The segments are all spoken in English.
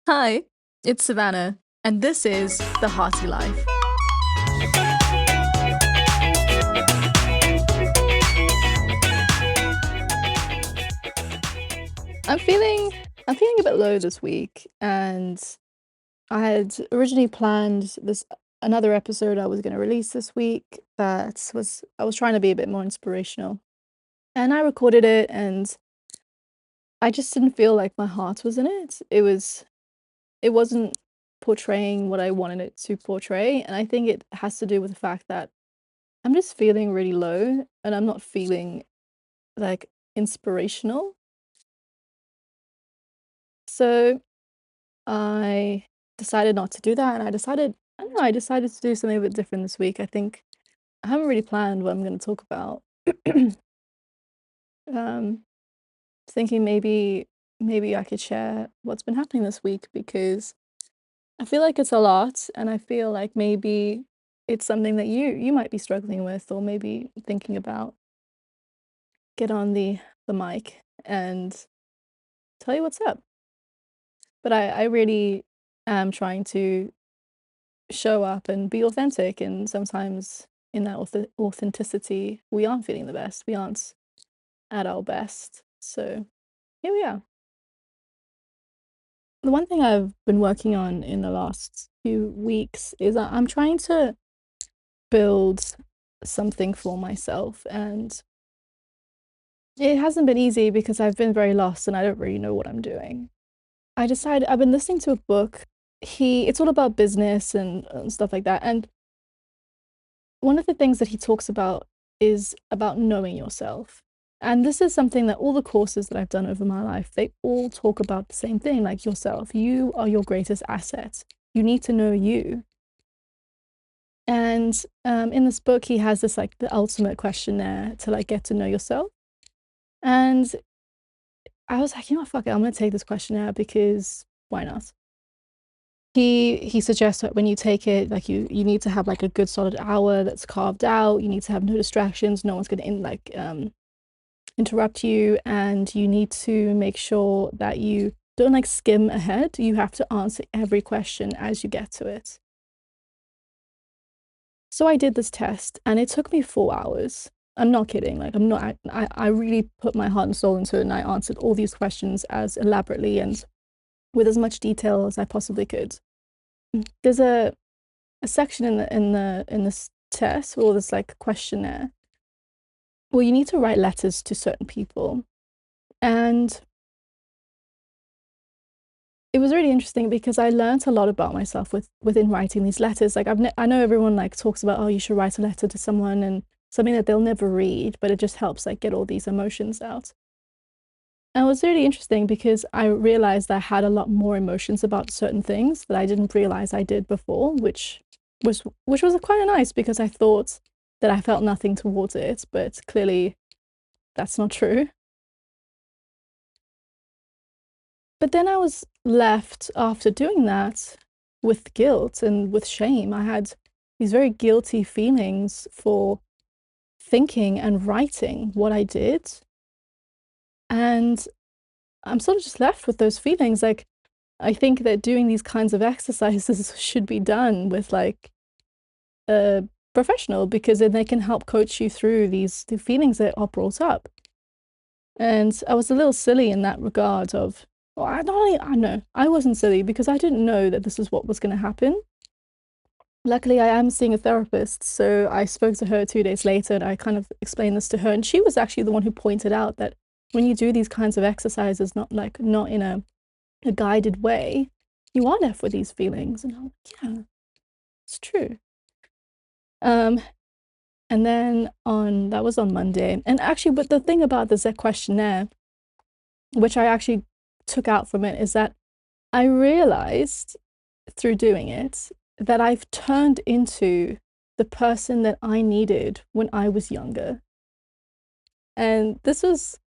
Hi, it's Savannah, and this is The Hearty Life. I'm feeling I'm feeling a bit low this week, and I had originally planned this another episode I was going to release this week that was I was trying to be a bit more inspirational. And I recorded it and I just didn't feel like my heart was in it. It wasn't portraying what I wanted it to portray, and I think it has to do with the fact that I'm just feeling really low and I'm not feeling like inspirational. So I decided not to do that, and I don't know, I decided to do something a bit different this week. I think I haven't really planned what I'm gonna talk about. Um, Thinking maybe I could share what's been happening this week because I feel like it's a lot, and I feel like maybe it's something that you might be struggling with or maybe thinking about. Get on the mic and tell you what's up. But I really am trying to show up and be authentic, and sometimes in that authenticity, we aren't feeling the best. We aren't at our best. So here we are. The one thing I've been working on in the last few weeks is that I'm trying to build something for myself, and it hasn't been easy because I've been very lost and I don't really know what I'm doing. I've been listening to a book. It's all about business and stuff like that. And one of the things that he talks about is about knowing yourself. And this is something that all the courses that I've done over my life, they all talk about the same thing, like yourself. You are your greatest asset. You need to know you. And in this book, he has this like the ultimate questionnaire to like get to know yourself. And I was like, you know what, fuck it, I'm gonna take this questionnaire because why not? He suggests that when you take it, like you need to have like a good solid hour that's carved out. You need to have no distractions. No one's gonna interrupt you, and you need to make sure that you don't like skim ahead. You have to answer every question as you get to it. So I did this test, and it took me 4 hours. I'm not kidding. Like I'm not. I really put my heart and soul into it, and I answered all these questions as elaborately and with as much detail as I possibly could. There's a section in this test or this like questionnaire where you need to write letters to certain people. And it was really interesting because I learned a lot about myself within writing these letters. Like I know everyone like talks about, oh, you should write a letter to someone and something that they'll never read, but it just helps like get all these emotions out. And it was really interesting because I realized I had a lot more emotions about certain things that I didn't realize I did before, which was quite nice because I thought that I felt nothing towards it, but clearly that's not true. But then I was left after doing that with guilt and with shame. I had these very guilty feelings for thinking and writing what I did. And I'm sort of just left with those feelings. Like, I think that doing these kinds of exercises should be done with like a professional because then they can help coach you through the feelings that are brought up. And I was a little silly in that regard of, well, I know I wasn't silly because I didn't know that this is what was going to happen. Luckily, I am seeing a therapist, so I spoke to her 2 days later and I kind of explained this to her, and she was actually the one who pointed out that when you do these kinds of exercises, not in a guided way, you are left with these feelings. And I'm like, yeah, it's true. Um, and then on that was on Monday, and actually, but the thing about the Z questionnaire, which I actually took out from it, is that I realized through doing it that I've turned into the person that I needed when I was younger. And this was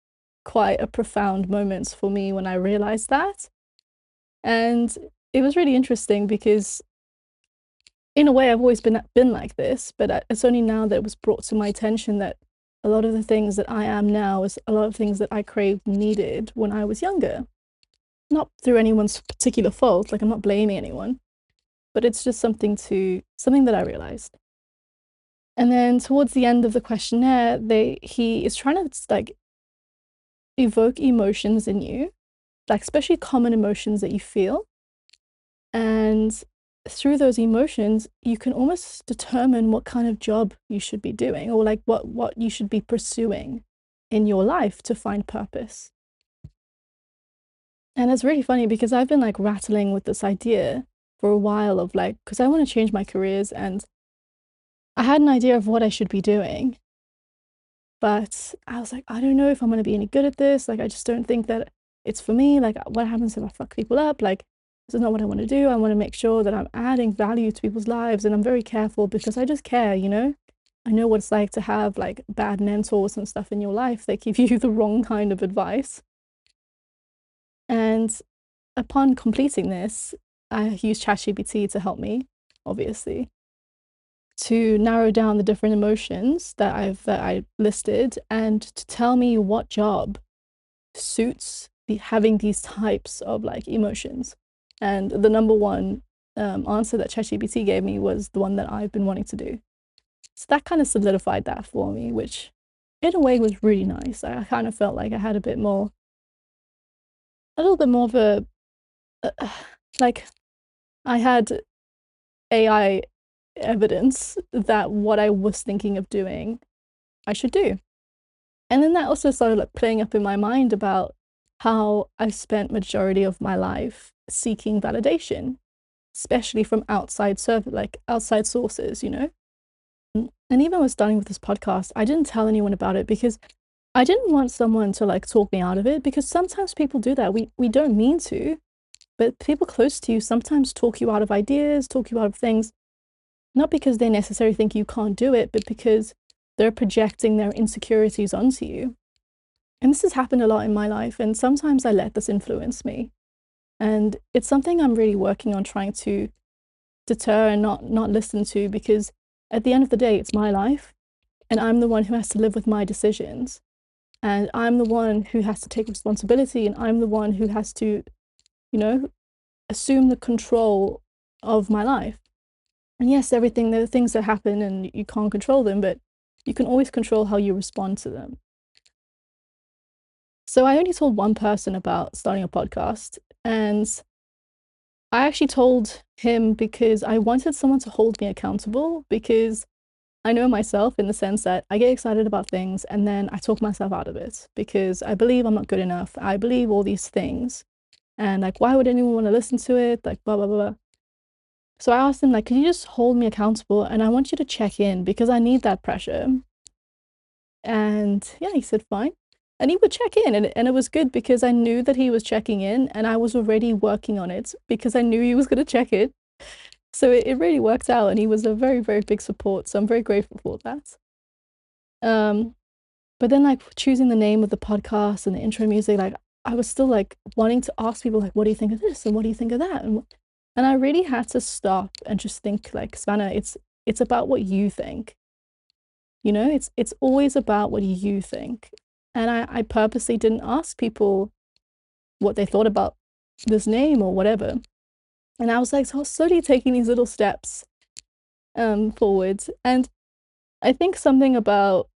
quite a profound moment for me when I realized that. And it was really interesting because in a way I've always been like this, but it's only now that it was brought to my attention that a lot of the things that I am now is a lot of things that I craved needed when I was younger. not through anyone's particular fault, like I'm not blaming anyone, but it's just something that I realized. And then towards the end of the questionnaire, he is trying to like evoke emotions in you, like especially common emotions that you feel. And through those emotions, you can almost determine what kind of job you should be doing, or like what you should be pursuing in your life to find purpose. And it's really funny because I've been like rattling with this idea for a while of like, because I want to change my careers and I had an idea of what I should be doing, but I was like, I don't know if I'm going to be any good at this. Like, I just don't think that it's for me. Like, what happens if I fuck people up? Like, this is not what I want to do. I want to make sure that I'm adding value to people's lives. And I'm very careful because I just care, you know? I know what it's like to have like bad mentors and stuff in your life. They give you the wrong kind of advice. And upon completing this, I used ChatGPT to help me, obviously, to narrow down the different emotions that I listed and to tell me what job suits having these types of like emotions. And the number one answer that ChatGPT gave me was the one that I've been wanting to do. So that kind of solidified that for me, which in a way was really nice. I kind of felt like I had a little bit more of a like I had AI evidence that what I was thinking of doing, I should do. And then that also started like playing up in my mind about how I spent majority of my life seeking validation, especially from outside outside sources, you know? And even with starting with this podcast, I didn't tell anyone about it because I didn't want someone to like talk me out of it, because sometimes people do that. We don't mean to, but people close to you sometimes talk you out of ideas, talk you out of things, not because they necessarily think you can't do it, but because they're projecting their insecurities onto you. And this has happened a lot in my life, and sometimes I let this influence me. And it's something I'm really working on trying to deter and not listen to, because at the end of the day, it's my life, and I'm the one who has to live with my decisions. And I'm the one who has to take responsibility, and I'm the one who has to, you know, assume the control of my life. And yes, there are things that happen and you can't control them, but you can always control how you respond to them. So I only told one person about starting a podcast, and I actually told him because I wanted someone to hold me accountable, because I know myself in the sense that I get excited about things and then I talk myself out of it because I believe I'm not good enough. I believe all these things. And like, why would anyone want to listen to it? Like, blah, blah, blah. So I asked him, like, could you just hold me accountable? And I want you to check in because I need that pressure. And yeah, he said, fine. And he would check in, and it was good because I knew that he was checking in and I was already working on it because I knew he was going to check it. So it really worked out, and he was a very, very big support. So I'm very grateful for that. But then like choosing the name of the podcast and the intro music, like I was still like wanting to ask people like, what do you think of this? And what do you think of that? And I really had to stop and just think like, Savannah, it's about what you think. You know, it's always about what you think. And I purposely didn't ask people what they thought about this name or whatever. And I was like, so I was slowly taking these little steps forwards. And I think something about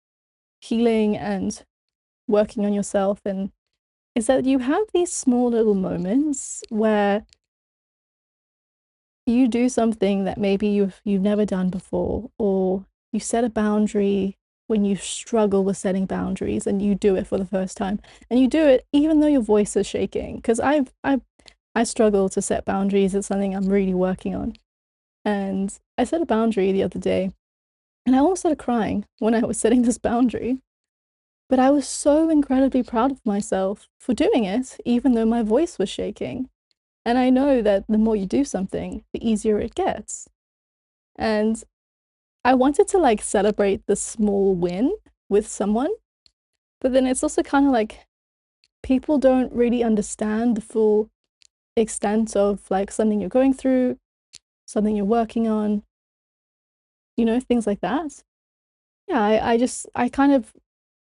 healing and working on yourself and is that you have these small little moments where you do something that maybe you've never done before, or you set a boundary when you struggle with setting boundaries and you do it for the first time, and you do it even though your voice is shaking, because I struggle to set boundaries. It's something I'm really working on. And I set a boundary the other day and I almost started crying when I was setting this boundary. But I was so incredibly proud of myself for doing it, even though my voice was shaking. And I know that the more you do something, the easier it gets. And I wanted to like celebrate the small win with someone, but then it's also kind of like people don't really understand the full extent of like something you're going through, something you're working on, you know, things like that. Yeah, I kind of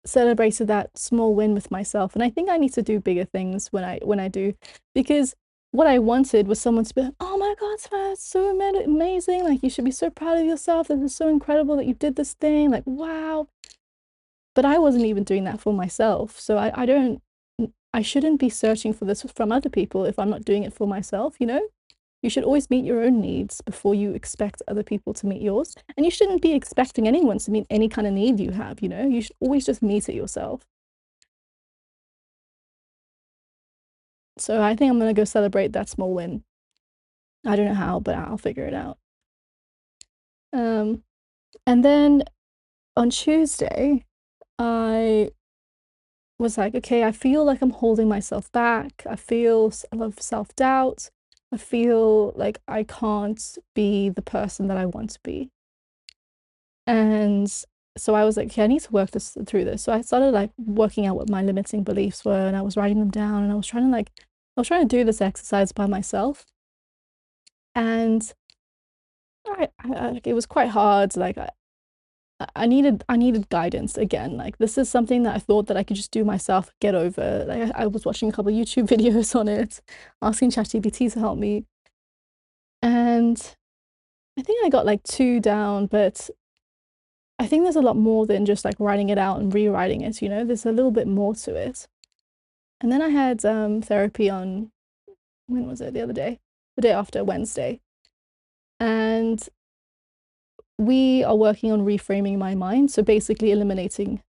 celebrated that small win with myself. And I think I need to do bigger things when I do, because what I wanted was someone to be like, oh my God, Savannah, that's so amazing. Like, you should be so proud of yourself. This is so incredible that you did this thing. Like, wow. But I wasn't even doing that for myself. So I shouldn't be searching for this from other people if I'm not doing it for myself, you know? You should always meet your own needs before you expect other people to meet yours. And you shouldn't be expecting anyone to meet any kind of need you have, you know? You should always just meet it yourself. So I think I'm gonna go celebrate that small win. I don't know how, but I'll figure it out. And then on Tuesday, I was like, okay, I feel like I'm holding myself back. I feel a lot of self-doubt. I feel like I can't be the person that I want to be. And so I was like, okay, I need to work through this. So I started like working out what my limiting beliefs were, and I was writing them down, and I was trying to do this exercise by myself. And it was quite hard. Like I needed guidance again. Like, this is something that I thought that I could just do myself, get over. Like, I was watching a couple of YouTube videos on it, asking ChatGPT to help me. And I think I got like 2 down, but I think there's a lot more than just like writing it out and rewriting it, you know? There's a little bit more to it. And then I had therapy on, when was it? The other day? The day after, Wednesday. And we are working on reframing my mind. So basically eliminating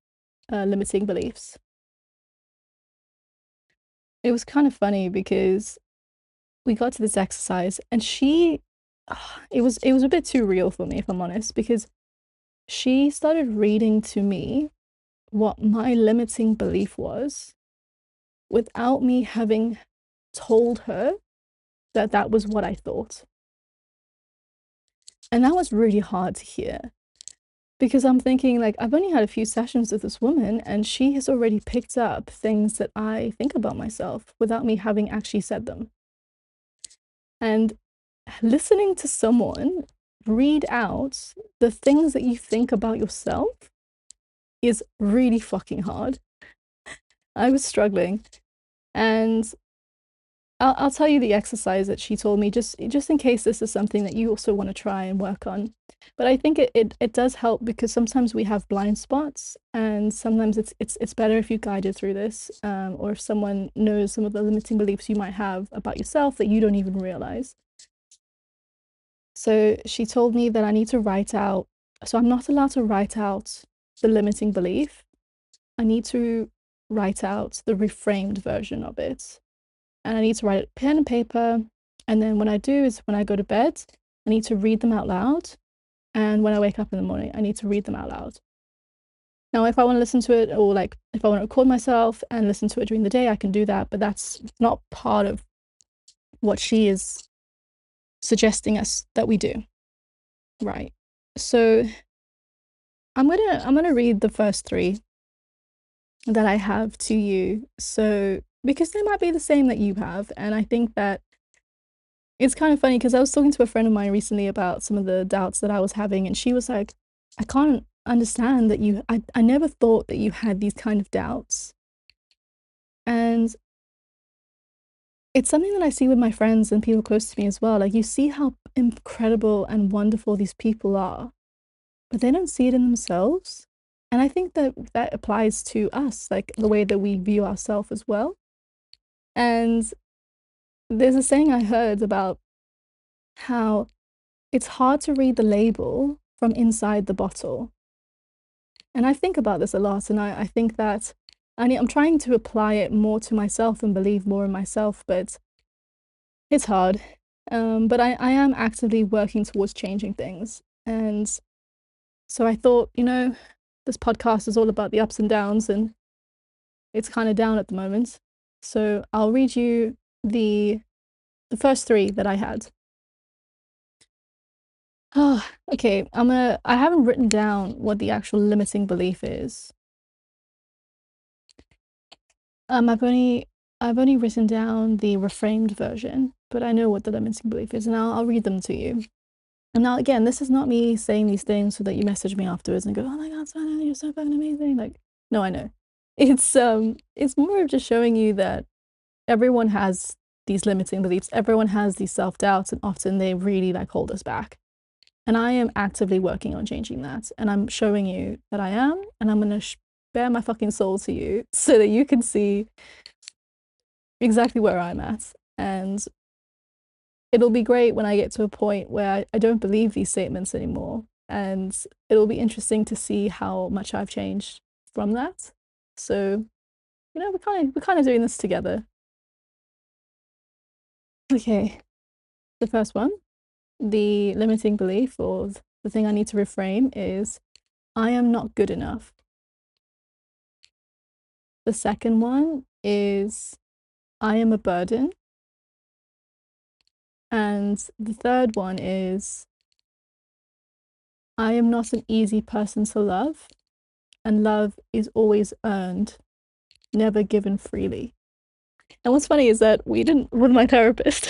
limiting beliefs. It was kind of funny because we got to this exercise and it was a bit too real for me, if I'm honest, because she started reading to me what my limiting belief was without me having told her that that was what I thought. And that was really hard to hear, because I'm thinking, like, I've only had a few sessions with this woman and she has already picked up things that I think about myself without me having actually said them. And listening to someone read out the things that you think about yourself is really fucking hard. I was struggling. And I'll tell you the exercise that she told me, just in case this is something that you also want to try and work on. But I think it does help, because sometimes we have blind spots, and sometimes it's better if you guided through this, or if someone knows some of the limiting beliefs you might have about yourself that you don't even realize. So she told me that I need to write out, so I'm not allowed to write out the limiting belief. I need to write out the reframed version of it. And I need to write it pen and paper. And then when I do is when I go to bed, I need to read them out loud. And when I wake up in the morning, I need to read them out loud. Now, if I want to listen to it, or like if I want to record myself and listen to it during the day, I can do that. But that's not part of what she is suggesting us that we do. Right. So I'm gonna read the first 3 that I have to you. So, because they might be the same that you have, and I think that it's kind of funny, because I was talking to a friend of mine recently about some of the doubts that I was having, and she was like, I can't understand that I never thought that you had these kind of doubts. And it's something that I see with my friends and people close to me as well. Like, you see how incredible and wonderful these people are, but they don't see it in themselves. And I think that that applies to us, like the way that we view ourselves as well. And there's a saying I heard about how it's hard to read the label from inside the bottle. And I think about this a lot, and I think that I'm trying to apply it more to myself and believe more in myself, but it's hard. But I am actively working towards changing things. And so I thought, you know, this podcast is all about the ups and downs, and it's kind of down at the moment. So I'll read you the first 3 that I had. Oh, okay. I haven't written down what the actual limiting belief is. I've only written down the reframed version, but I know what the limiting belief is, and I'll read them to you. And now, again, this is not me saying these things so that you message me afterwards and go, oh my God, Savannah, you're so fucking amazing. Like, No, I know. It's more of just showing you that everyone has these limiting beliefs. Everyone has these self-doubts, and often they really like hold us back. And I am actively working on changing that. And I'm showing you that I am, and I'm gonna bare my fucking soul to you so that you can see exactly where I'm at. And it'll be great when I get to a point where I don't believe these statements anymore. And it'll be interesting to see how much I've changed from that. So, we're kind of doing this together. Okay, the first one, the limiting belief or the thing I need to reframe is I am not good enough. The second one is I am a burden. And the third one is I am not an easy person to love, and love is always earned, never given freely. And what's funny is that we didn't, with my therapist,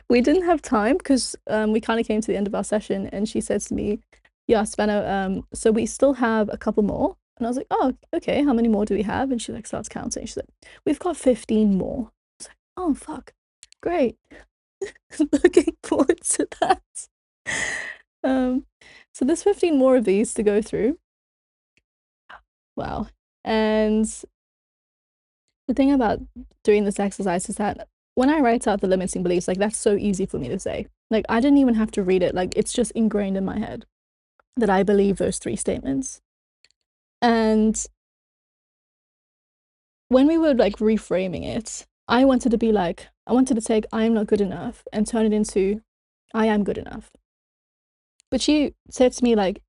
we didn't have time because we kind of came to the end of our session, and she said to me, yeah, Sveno, so we still have a couple more. And I was like, oh, okay, how many more do we have? And she like starts counting. She's like, we've got 15 more. I was like, oh, fuck, great. Looking forward to that. So there's 15 more of these to go through. Wow. And the thing about doing this exercise is that when I write out the limiting beliefs, like that's so easy for me to say. Like I didn't even have to read it. Like it's just ingrained in my head that I believe those three statements. And when we were like reframing it, I wanted to take I am not good enough and turn it into I am good enough. But she said to me like,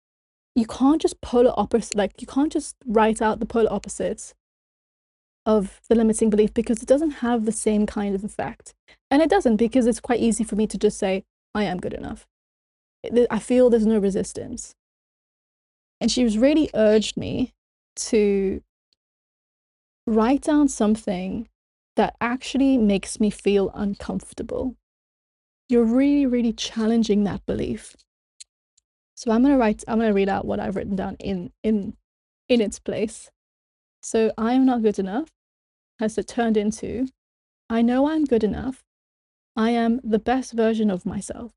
you can't just polar opposite, like you can't just write out the polar opposites of the limiting belief because it doesn't have the same kind of effect. And it doesn't, because it's quite easy for me to just say, I am good enough. I feel there's no resistance. And she's really urged me to write down something that actually makes me feel uncomfortable. You're really, really challenging that belief. So I'm gonna read out what I've written down in its place. So I am not good enough has it turned into I know I'm good enough. I am the best version of myself.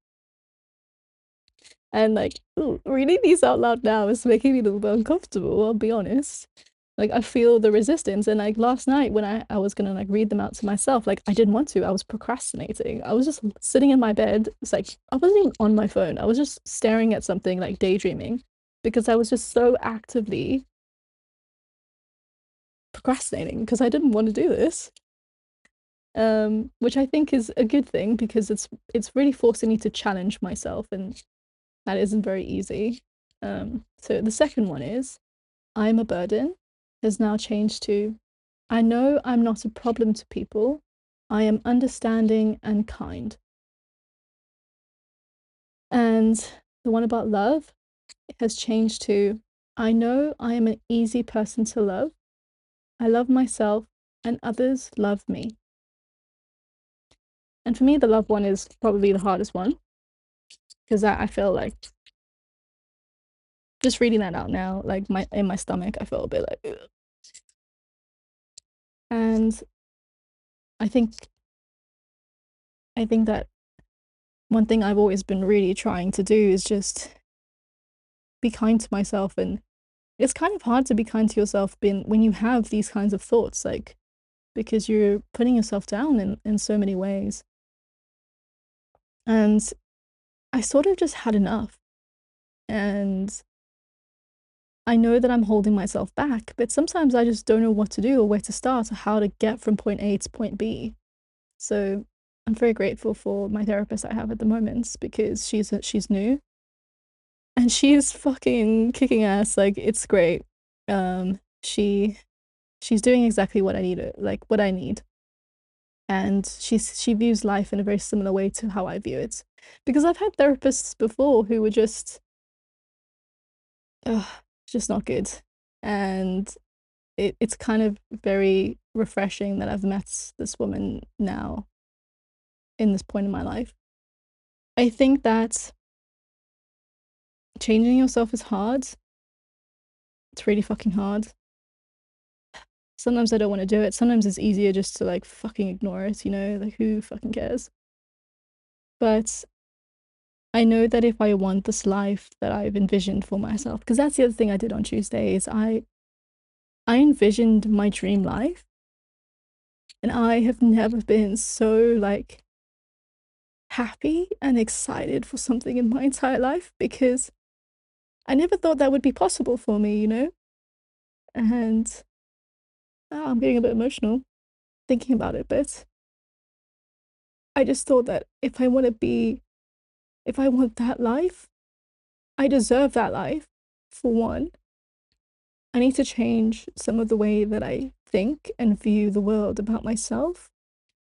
And like, ooh, reading these out loud now is making me a little bit uncomfortable, I'll be honest. Like I feel the resistance. And like last night when I was gonna like read them out to myself, like I didn't want to. I was procrastinating. I was just sitting in my bed. It's like I wasn't even on my phone. I was just staring at something, like daydreaming, because I was just so actively procrastinating because I didn't want to do this. Which I think is a good thing because it's really forcing me to challenge myself, and that isn't very easy. So the second one is I'm a burden has now changed to I know I'm not a problem to people. I am understanding and kind. And the one about love has changed to I know I am an easy person to love. I love myself and others love me. And for me, the love one is probably the hardest one because I feel like just reading that out now, like in my stomach, I feel a bit like, ugh. And I think that one thing I've always been really trying to do is just be kind to myself, and it's kind of hard to be kind to yourself when you have these kinds of thoughts, like because you're putting yourself down in so many ways. And I sort of just had enough, and I know that I'm holding myself back, but sometimes I just don't know what to do or where to start or how to get from point A to point B. So I'm very grateful for my therapist I have at the moment because she's new and she's fucking kicking ass. Like it's great. She's doing exactly what I need, like what I need, and she views life in a very similar way to how I view it. Because I've had therapists before who were just not good, and it's kind of very refreshing that I've met this woman now in this point in my life. I think that changing yourself is hard. It's really fucking hard. Sometimes I don't want to do it. Sometimes it's easier just to like fucking ignore it, like who fucking cares? But I know that if I want this life that I've envisioned for myself, because that's the other thing I did on Tuesday is I envisioned my dream life, and I have never been so like happy and excited for something in my entire life, because I never thought that would be possible for me. And I'm getting a bit emotional thinking about it, but I just thought that if I want that life, I deserve that life. For one, I need to change some of the way that I think and view the world about myself,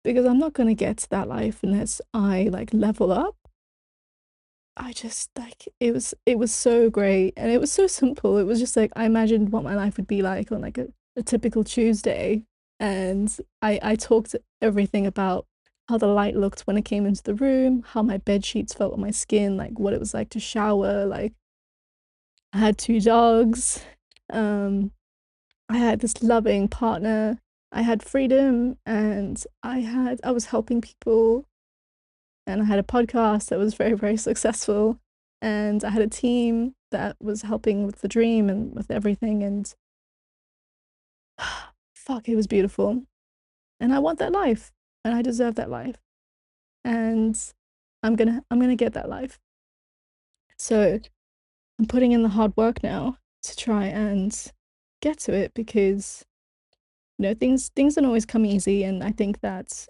because I'm not going to get to that life unless I like level up. I just like it was so great, and it was so simple. It was just like I imagined what my life would be like on like a typical Tuesday, and I talked everything about how the light looked when I came into the room, how my bed sheets felt on my skin, like what it was like to shower. Like I had two dogs, um I had this loving partner, I had freedom, and I was helping people, and I had a podcast that was very, very successful, and I had a team that was helping with the dream and with everything, and fuck, it was beautiful. And I want that life, and I deserve that life, and I'm gonna get that life. So I'm putting in the hard work now to try and get to it, because things don't always come easy, and I think that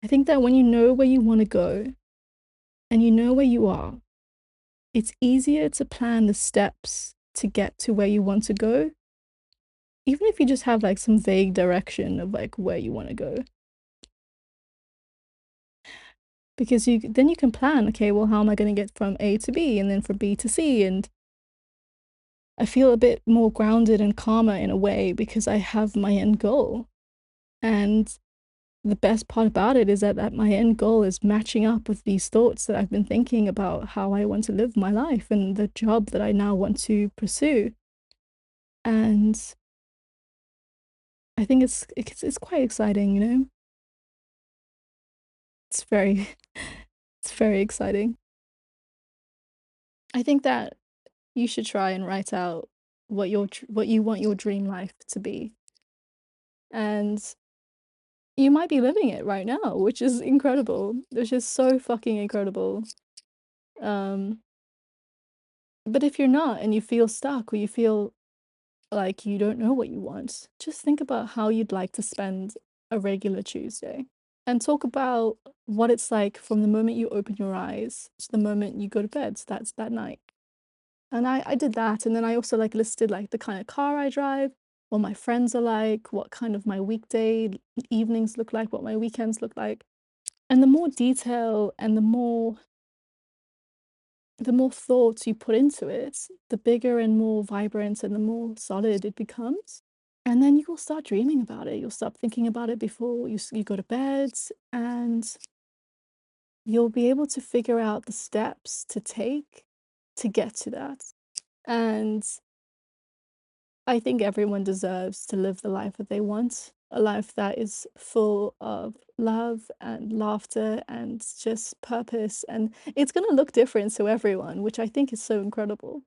when you know where you want to go and you know where you are, it's easier to plan the steps to get to where you want to go, even if you just have like some vague direction of like where you want to go. Because then you can plan, okay, well, how am I going to get from A to B and then from B to C? And I feel a bit more grounded and calmer in a way because I have my end goal. And the best part about it is that my end goal is matching up with these thoughts that I've been thinking about how I want to live my life and the job that I now want to pursue. And I think it's quite exciting. It's very it's very exciting. I think that you should try and write out what you want your dream life to be. And you might be living it right now, which is incredible. Which is so fucking incredible. Um but if you're not and you feel stuck, or you feel like you don't know what you want, just think about how you'd like to spend a regular Tuesday, and talk about what it's like from the moment you open your eyes to the moment you go to bed. So that's that night. And I did that, and then I also like listed like the kind of car I drive, what my friends are like, what kind of my weekday evenings look like, what my weekends look like. And the more detail and the more thoughts you put into it, the bigger and more vibrant and the more solid it becomes. And then you will start dreaming about it. You'll stop thinking about it before you go to bed, and you'll be able to figure out the steps to take to get to that. And I think everyone deserves to live the life that they want, a life that is full of love and laughter and just purpose. And it's going to look different to everyone, which I think is so incredible.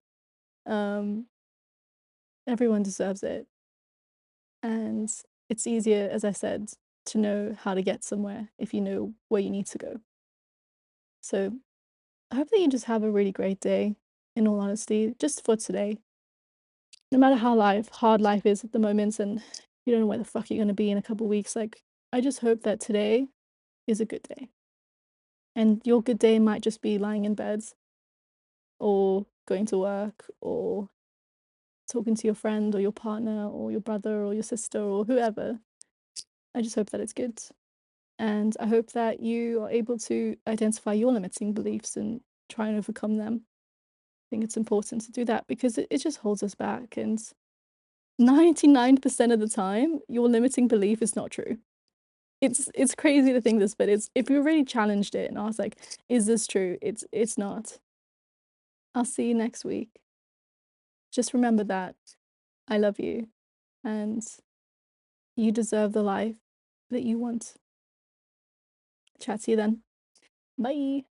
Um, Everyone deserves it. And it's easier, as I said, to know how to get somewhere if you know where you need to go. So I hope that you just have a really great day, in all honesty, just for today. No matter how hard life is at the moment, and you don't know where the fuck you're gonna be in a couple weeks, like I just hope that today is a good day. And your good day might just be lying in bed or going to work or talking to your friend or your partner or your brother or your sister or whoever. I just hope that it's good. And I hope that you are able to identify your limiting beliefs and try and overcome them. I think it's important to do that because it just holds us back. And 99% of the time, your limiting belief is not true. It's crazy to think this, but it's if you really challenged it and asked like, is this true? It's not. I'll see you next week. Just remember that. I love you, and you deserve the life that you want. Chat to you then. Bye.